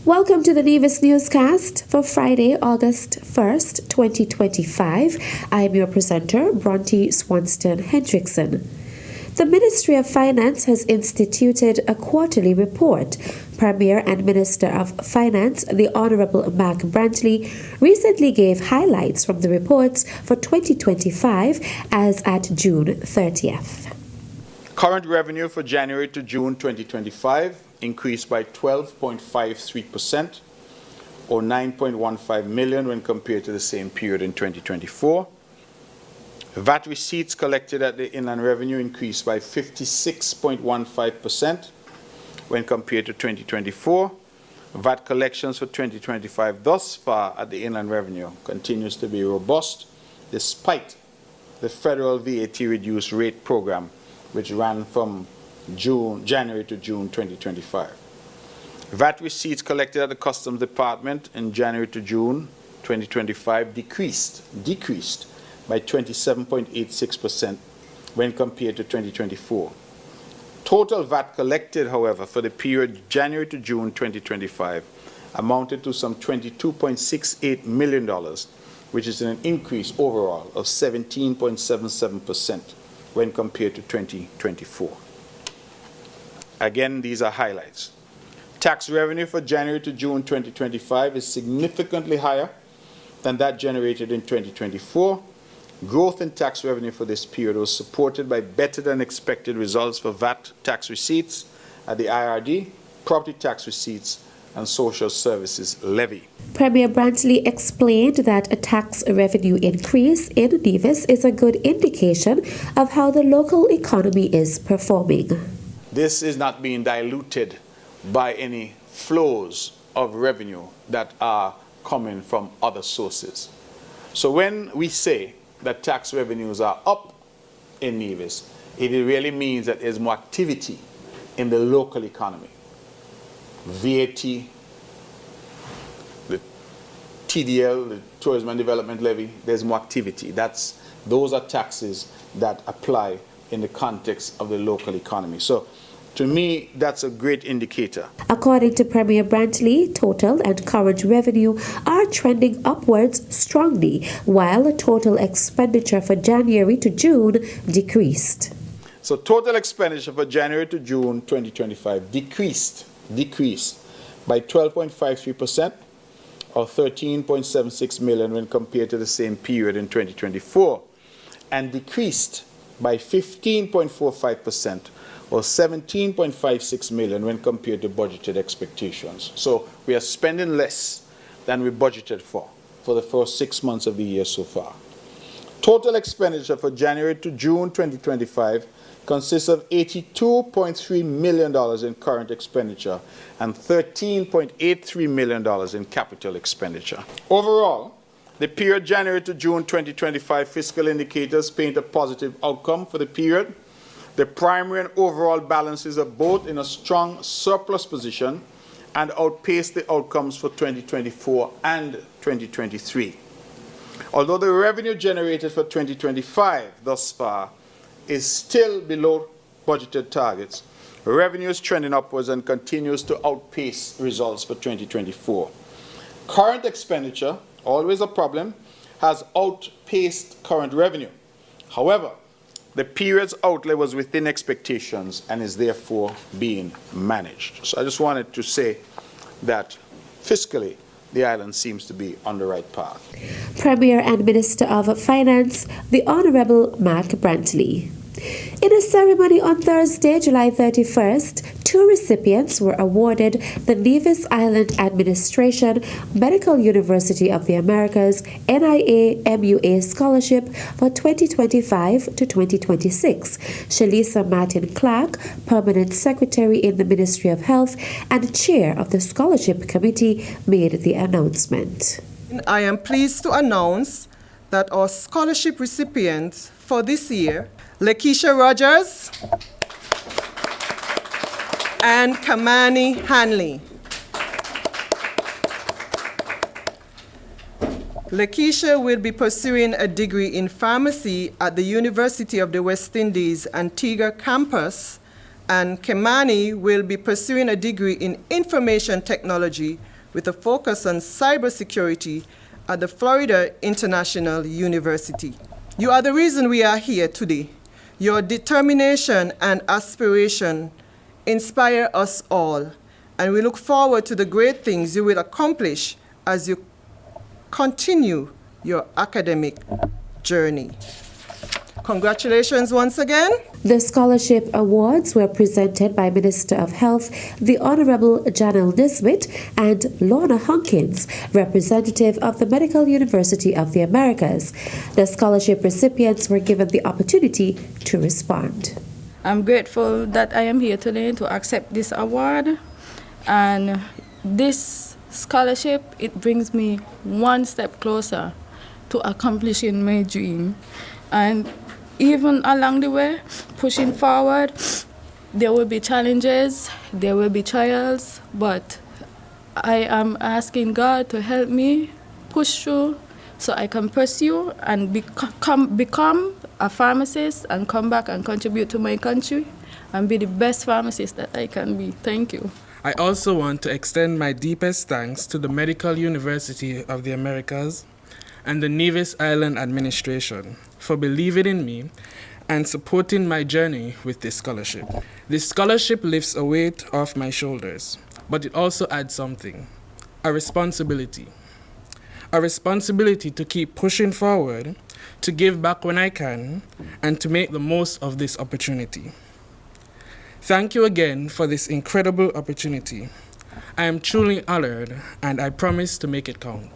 Welcome to the Nevis Newscast for Friday, August 1st, 2025. I am your presenter, Bronte Swanston Hendrickson. The Ministry of Finance has instituted a quarterly report. Premier and Minister of Finance, the Honourable Mark Brantley, recently gave highlights from the reports for 2025 as at June 30th. Current revenue for January to June 2025 increased by 12.53% or 9.15 million when compared to the same period in 2024. VAT receipts collected at the Inland Revenue increased by 56.15% when compared to 2024. VAT collections for 2025 thus far at the Inland Revenue continues to be robust despite the federal VAT reduced rate program which ran from January to June 2025. VAT receipts collected at the Customs Department in January to June 2025 decreased by 27.86% when compared to 2024. Total VAT collected, however, for the period January to June 2025 amounted to some $22.68 million, which is an increase overall of 17.77% when compared to 2024. Again, these are highlights. Tax revenue for January to June 2025 is significantly higher than that generated in 2024. Growth in tax revenue for this period was supported by better than expected results for VAT tax receipts at the IRD, property tax receipts, and social services levy. Premier Brantley explained that a tax revenue increase in Nevis is a good indication of how the local economy is performing. This is not being diluted by any flows of revenue that are coming from other sources. So when we say that tax revenues are up in Nevis, it really means that there's more activity in the local economy. VAT, the TDL, the Tourism and Development Levy, there's more activity. Those are taxes that apply in the context of the local economy. So to me, that's a great indicator. According to Premier Brantley, total and current revenue are trending upwards strongly, while total expenditure for January to June decreased. So total expenditure for January to June 2025 decreased by 12.53% or 13.76 million when compared to the same period in 2024, and decreased by 15.45% or 17.56 million when compared to budgeted expectations. So we are spending less than we budgeted for the first 6 months of the year so far. Total expenditure for January to June 2025 consists of $82.3 million in current expenditure and $13.83 million in capital expenditure. Overall, the period January to June 2025 fiscal indicators paint a positive outcome for the period. The primary and overall balances are both in a strong surplus position and outpace the outcomes for 2024 and 2023. Although the revenue generated for 2025 thus far is still below budgeted targets, revenue is trending upwards and continues to outpace results for 2024. Current expenditure, always a problem, has outpaced current revenue. However, the period's outlay was within expectations and is therefore being managed. So I just wanted to say that fiscally, the island seems to be on the right path. Premier and Minister of Finance, the Honourable Mark Brantley. In a ceremony on Thursday, July 31st, 2 recipients were awarded the Nevis Island Administration Medical University of the Americas NIA MUA Scholarship for 2025 to 2026. Shalisa Martin Clark, Permanent Secretary in the Ministry of Health and Chair of the Scholarship Committee, made the announcement. I am pleased to announce that our scholarship recipients for this year, Lakeisha Rogers and Kamani Hanley. Lakeisha will be pursuing a degree in pharmacy at the University of the West Indies Antigua campus, and Kamani will be pursuing a degree in information technology with a focus on cybersecurity at the Florida International University. You are the reason we are here today. Your determination and aspiration inspire us all, and we look forward to the great things you will accomplish as you continue your academic journey. Congratulations once again. The scholarship awards were presented by Minister of Health, the Honorable Janelle Nisbet, and Lorna Hunkins, representative of the Medical University of the Americas. The scholarship recipients were given the opportunity to respond. I'm grateful that I am here today to accept this award, and this scholarship, it brings me one step closer to accomplishing my dream. And even along the way, pushing forward, there will be challenges, there will be trials, but I am asking God to help me push through so I can pursue and become a pharmacist and come back and contribute to my country and be the best pharmacist that I can be. Thank you. I also want to extend my deepest thanks to the Medical University of the Americas and the Nevis Island Administration for believing in me and supporting my journey with this scholarship. This scholarship lifts a weight off my shoulders, but it also adds something, a responsibility. A responsibility to keep pushing forward, to give back when I can, and to make the most of this opportunity. Thank you again for this incredible opportunity. I am truly honored, and I promise to make it count.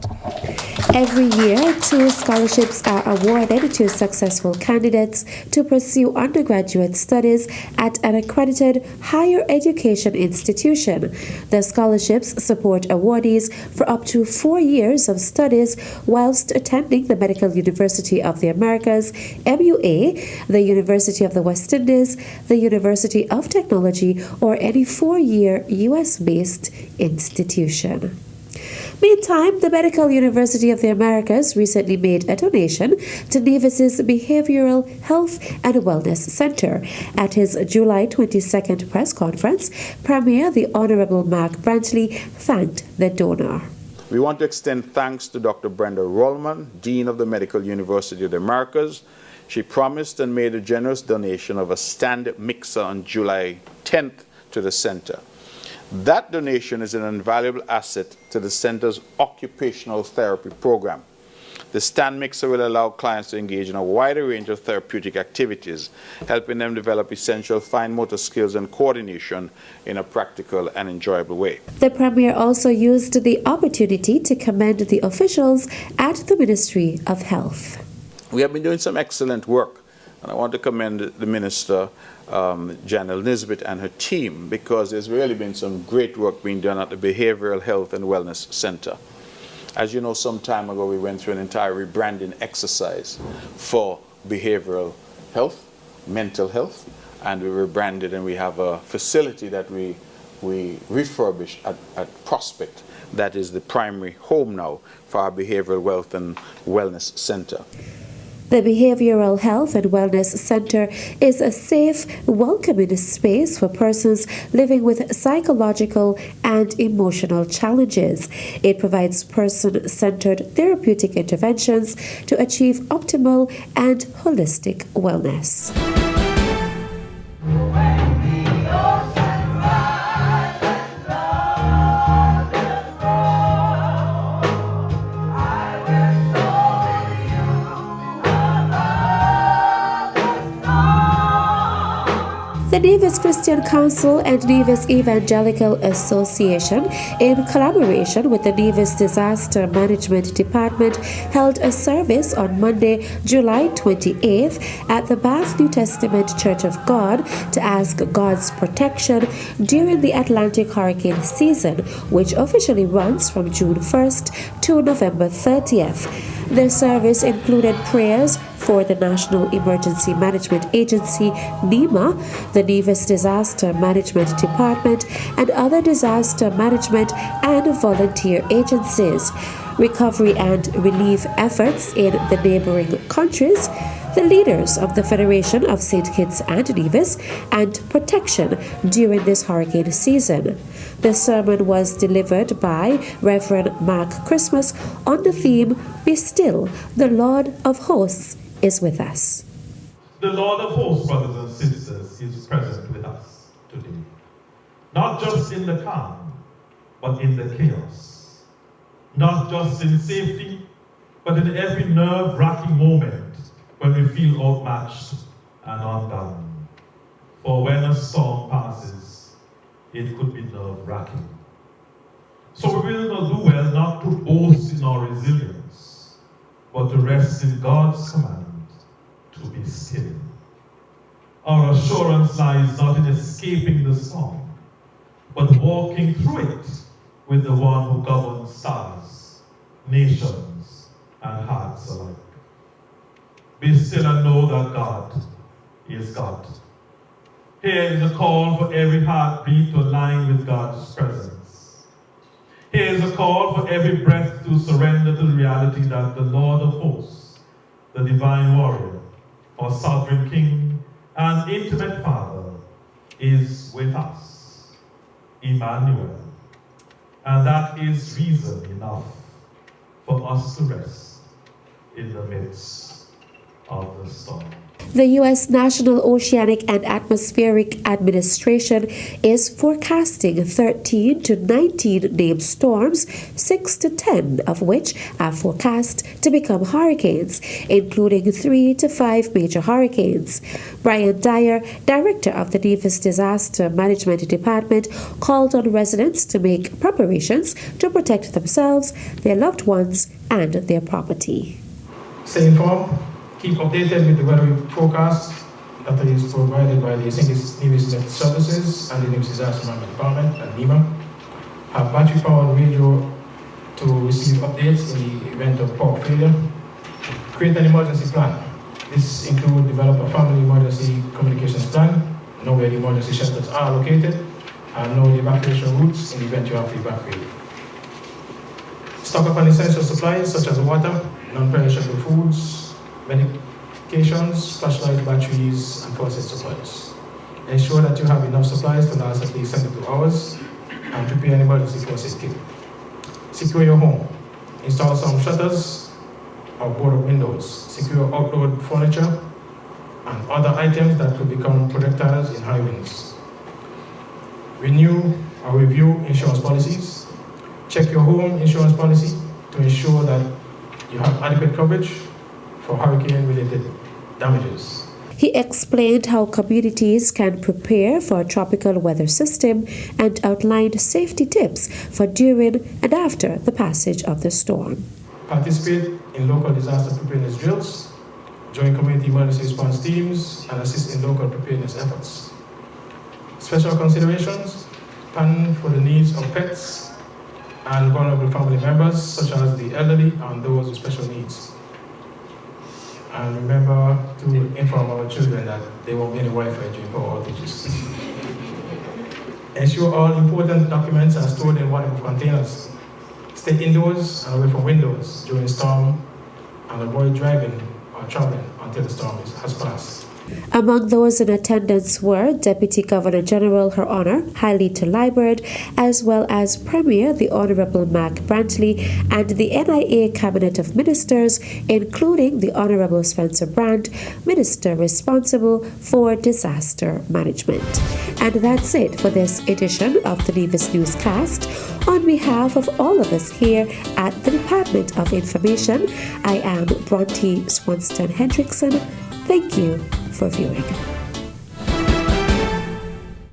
Every year, 2 scholarships are awarded to successful candidates to pursue undergraduate studies at an accredited higher education institution. The scholarships support awardees for up to 4 years of studies whilst attending the Medical University of the Americas, MUA, the University of the West Indies, the University of Technology, or any 4-year US-based institution. Meantime, the Medical University of the Americas recently made a donation to Nevis's Behavioral Health and Wellness Center. At his July 22nd press conference, Premier the Honorable Mark Brantley thanked the donor. We want to extend thanks to Dr. Brenda Rollman, Dean of the Medical University of the Americas. She promised and made a generous donation of a stand mixer on July 10th to the center. That donation is an invaluable asset to the center's occupational therapy program. The stand mixer will allow clients to engage in a wider range of therapeutic activities, helping them develop essential fine motor skills and coordination in a practical and enjoyable way. The Premier also used the opportunity to commend the officials at the Ministry of Health. We have been doing some excellent work, and I want to commend the Minister, Janelle Nisbet, and her team, because there's really been some great work being done at the Behavioral Health and Wellness Center. As you know, some time ago we went through an entire rebranding exercise for behavioral health, mental health, and we rebranded, and we have a facility that we refurbished at Prospect that is the primary home now for our Behavioral Health and Wellness Center. The Behavioral Health and Wellness Center is a safe, welcoming space for persons living with psychological and emotional challenges. It provides person-centered therapeutic interventions to achieve optimal and holistic wellness. The Nevis Christian Council and Nevis Evangelical Association, in collaboration with the Nevis Disaster Management Department, held a service on Monday, July 28th at the Bath New Testament Church of God to ask God's protection during the Atlantic hurricane season, which officially runs from June 1st to November 30th. The service included prayers for the National Emergency Management Agency, NEMA, the Nevis Disaster Management Department, and other disaster management and volunteer agencies, recovery and relief efforts in the neighboring countries, the leaders of the Federation of St. Kitts and Nevis, and protection during this hurricane season. The sermon was delivered by Reverend Mark Christmas on the theme, "Be Still, the Lord of Hosts is with us." The Lord of Hosts, brothers and sisters, is present with us today. Not just in the calm, but in the chaos. Not just in safety, but in every nerve-wracking moment when we feel outmatched and undone. For when a storm passes, it could be nerve-wracking. So we will not do well not to boast in our resilience, but to rest in God's command to be still. Our assurance lies not in escaping the storm, but walking through it with the one who governs stars, nations, and hearts alike. Be still and know that God is God. Here is a call for every heartbeat to align with God's presence. Here is a call for every breath to surrender to the reality that the Lord of hosts, the divine warrior, our sovereign King, and intimate Father, is with us, Emmanuel. And that is reason enough for us to rest in the midst of the storm. The U.S. National Oceanic and Atmospheric Administration is forecasting 13 to 19 named storms, 6 to 10 of which are forecast to become hurricanes, including 3 to 5 major hurricanes. Brian Dyer, director of the Nevis Disaster Management Department, called on residents to make preparations to protect themselves, their loved ones, and their property. Stay informed. Keep updated with the weather forecast that is provided by the St. Nevis Met Services and the Nevis Disaster Management Department and NEMA. Have battery-powered radio to receive updates in the event of power failure. Create an emergency plan. This includes develop a family emergency communications plan, know where the emergency shelters are located, and know the evacuation routes in the event you have to evacuate. Stock up on essential supplies such as water, non-perishable foods, medications, flashlights, batteries, and faucet supplies. Ensure that you have enough supplies to last at least 72 hours and prepare an emergency faucet kit. Secure your home. Install some shutters or boarded windows. Secure outdoor furniture and other items that could become projectiles in high winds. Renew or review insurance policies. Check your home insurance policy to ensure that you have adequate coverage for hurricane-related damages. He explained how communities can prepare for a tropical weather system and outlined safety tips for during and after the passage of the storm. Participate in local disaster preparedness drills, join community emergency response teams, and assist in local preparedness efforts. Special considerations: plan for the needs of pets and vulnerable family members, such as the elderly and those with special needs. And remember to inform our children that there won't be any Wi-Fi during power outages. Ensure all important documents are stored in waterproof containers. Stay indoors and away from windows during storm, and avoid driving or traveling until the storm has passed. Among those in attendance were Deputy Governor General Her Honor Hailita Liburd, as well as Premier the Honorable Mark Brantley and the NIA Cabinet of Ministers, including the Honorable Spencer Brandt, Minister responsible for disaster management. And that's it for this edition of the Nevis Newscast. On behalf of all of us here at the Department of Information, I am Bronte Swanston Hendrickson. Thank you for viewing.